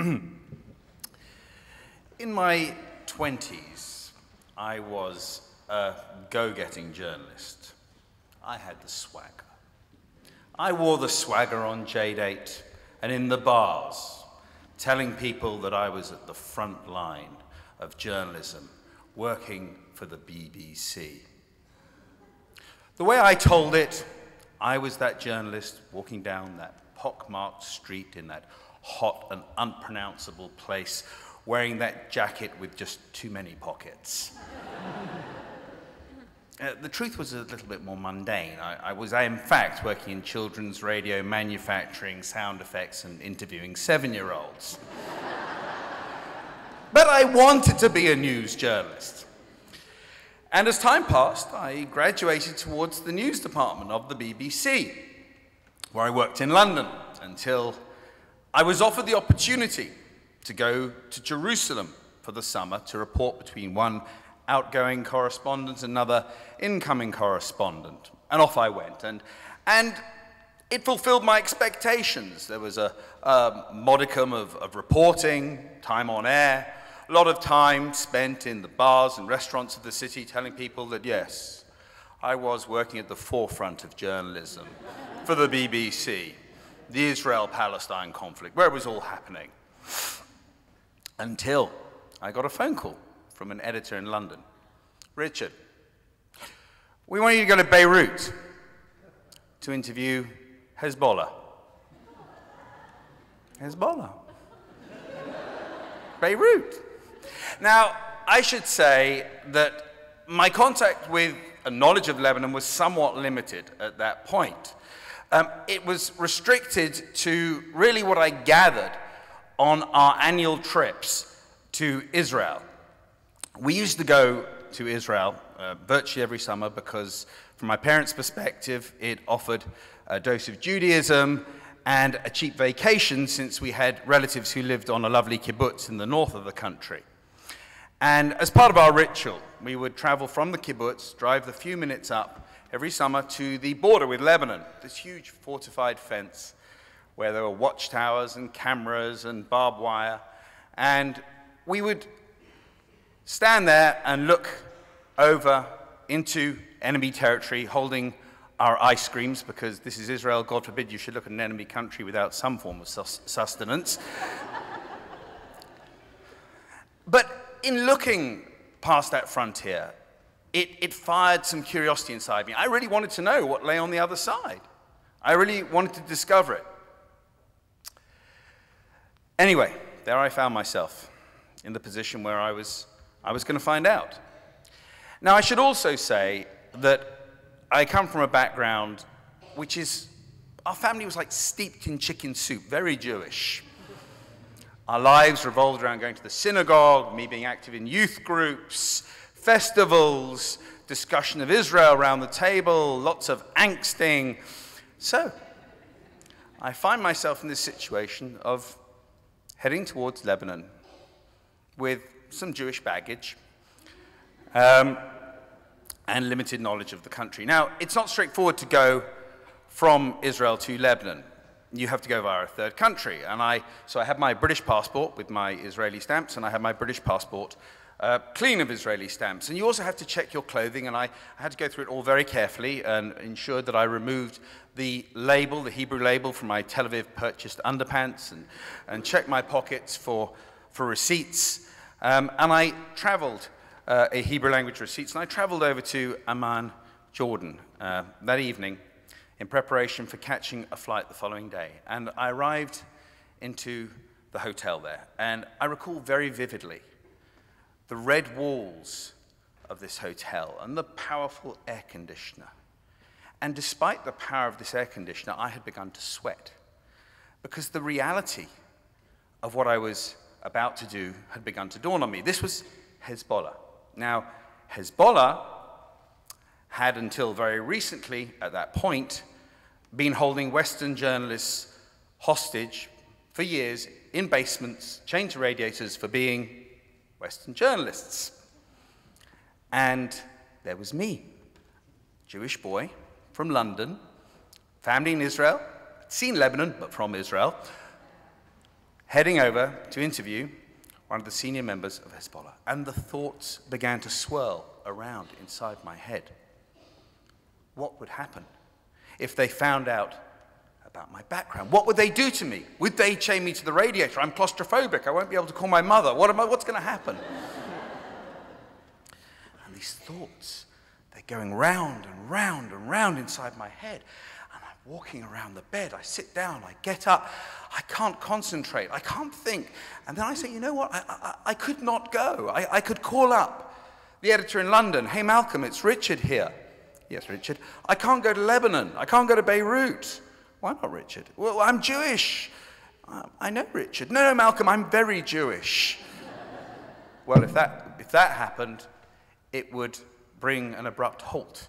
In my 20s, I was a go-getting journalist. I had the swagger. I wore the swagger on J-Date and in the bars, telling people that I was at the front line of journalism, working for the BBC. The way I told it, I was that journalist walking down that pockmarked street in that hot and unpronounceable place, wearing that jacket with just too many pockets. The truth was a little bit more mundane. I was, in fact, working in children's radio, manufacturing sound effects, and interviewing 7-year-olds. But I wanted to be a news journalist. And as time passed, I graduated towards the news department of the BBC, where I worked in London until I was offered the opportunity to go to Jerusalem for the summer to report between one outgoing correspondent and another incoming correspondent. And off I went. And it fulfilled my expectations. There was a modicum of reporting, time on air, a lot of time spent in the bars and restaurants of the city telling people that, yes, I was working at the forefront of journalism for the BBC, the Israel-Palestine conflict, where it was all happening. Until I got a phone call from an editor in London. Richard, we want you to go to Beirut to interview Hezbollah. Hezbollah. Beirut. Now, I should say that my contact with a knowledge of Lebanon was somewhat limited at that point. It was restricted to really what I gathered on our annual trips to Israel. We used to go to Israel virtually every summer because, from my parents' perspective, it offered a dose of Judaism and a cheap vacation since we had relatives who lived on a lovely kibbutz in the north of the country. And as part of our ritual, we would travel from the kibbutz, drive the few minutes up every summer to the border with Lebanon, this huge fortified fence where there were watchtowers and cameras and barbed wire. And we would stand there and look over into enemy territory, holding our ice creams, because this is Israel. God forbid you should look at an enemy country without some form of sustenance. But in looking past that frontier, it fired some curiosity inside me. I really wanted to know what lay on the other side. I really wanted to discover it. Anyway, there I found myself in the position where I was going to find out. Now, I should also say that I come from a background which is, our family was like steeped in chicken soup, very Jewish. Our lives revolved around going to the synagogue, me being active in youth groups, festivals, discussion of Israel around the table, lots of angsting. So, I find myself in this situation of heading towards Lebanon with some Jewish baggage and limited knowledge of the country. Now, it's not straightforward to go from Israel to Lebanon. You have to go via a third country. So I have my British passport with my Israeli stamps, and I have my British passport clean of Israeli stamps. And you also have to check your clothing, and I had to go through it all very carefully and ensured that I removed the label, the Hebrew label, from my Tel Aviv purchased underpants, and checked my pockets for receipts. And I traveled, a Hebrew language receipts, and I traveled over to Amman, Jordan, that evening in preparation for catching a flight the following day. And I arrived into the hotel there, and I recall very vividly the red walls of this hotel and the powerful air conditioner. And despite the power of this air conditioner, I had begun to sweat because the reality of what I was about to do had begun to dawn on me. This was Hezbollah. Now, Hezbollah had until very recently, at that point, been holding Western journalists hostage for years in basements, chained to radiators for being Western journalists. And there was me, Jewish boy from London, family in Israel, seen Lebanon, but from Israel, heading over to interview one of the senior members of Hezbollah. And the thoughts began to swirl around inside my head. What would happen if they found out about my background? What would they do to me? Would they chain me to the radiator? I'm claustrophobic. I won't be able to call my mother. What's going to happen? And these thoughts, they're going round and round and round inside my head. And I'm walking around the bed. I sit down. I get up. I can't concentrate. I can't think. And then I say, you know what? I could not go. I could call up the editor in London. Hey, Malcolm, it's Richard here. Yes, Richard. I can't go to Lebanon. I can't go to Beirut. Why not, Richard? Well, I'm Jewish. I know, Richard. No, Malcolm, I'm very Jewish. Well, if that happened, it would bring an abrupt halt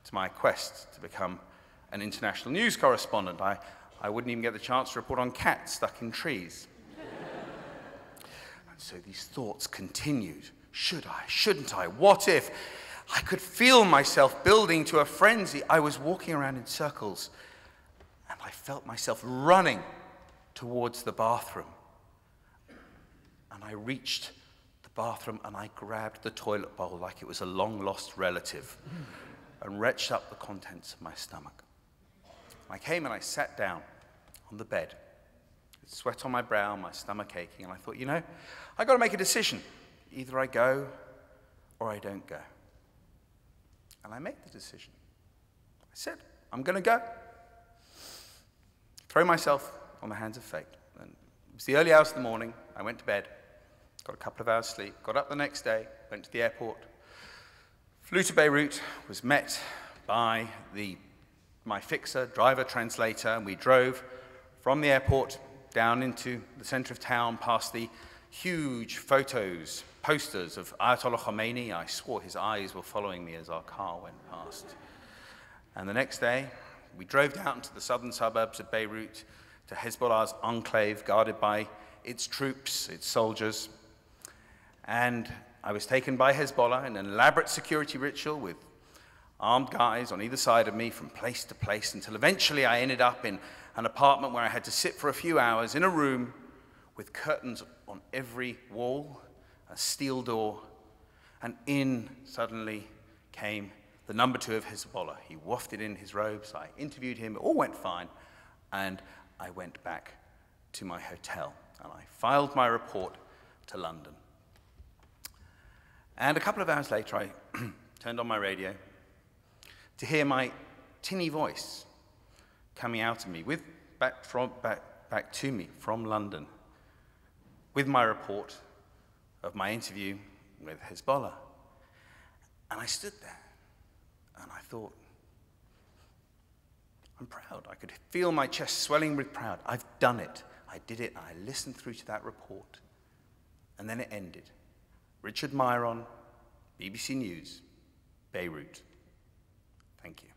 to my quest to become an international news correspondent. I wouldn't even get the chance to report on cats stuck in trees. And so these thoughts continued. Should I? Shouldn't I? What if? I could feel myself building to a frenzy. I was walking around in circles, and I felt myself running towards the bathroom. And I reached the bathroom, and I grabbed the toilet bowl like it was a long-lost relative and retched up the contents of my stomach. I came and I sat down on the bed, with sweat on my brow, my stomach aching, and I thought, you know, I've got to make a decision. Either I go or I don't go. And I made the decision. I said, I'm going to go. Throw myself on the hands of fate. And it was the early hours of the morning. I went to bed, got a couple of hours sleep, got up the next day, went to the airport, flew to Beirut, was met by my fixer, driver, translator, and we drove from the airport down into the center of town, past the huge posters of Ayatollah Khomeini. I swore his eyes were following me as our car went past. And the next day, we drove down to the southern suburbs of Beirut, to Hezbollah's enclave, guarded by its troops, its soldiers. And I was taken by Hezbollah in an elaborate security ritual with armed guys on either side of me from place to place, until eventually I ended up in an apartment where I had to sit for a few hours in a room with curtains on every wall, a steel door, and in suddenly came the number 2 of Hezbollah. He wafted in his robes. I interviewed him. It all went fine. And I went back to my hotel, and I filed my report to London. And a couple of hours later, I turned on my radio to hear my tinny voice coming out of me, back to me from London, with my report of my interview with Hezbollah. And I stood there, and I thought, I'm proud. I could feel my chest swelling with pride. I've done it. I did it. I listened through to that report. And then it ended. Richard Miron, BBC News, Beirut. Thank you.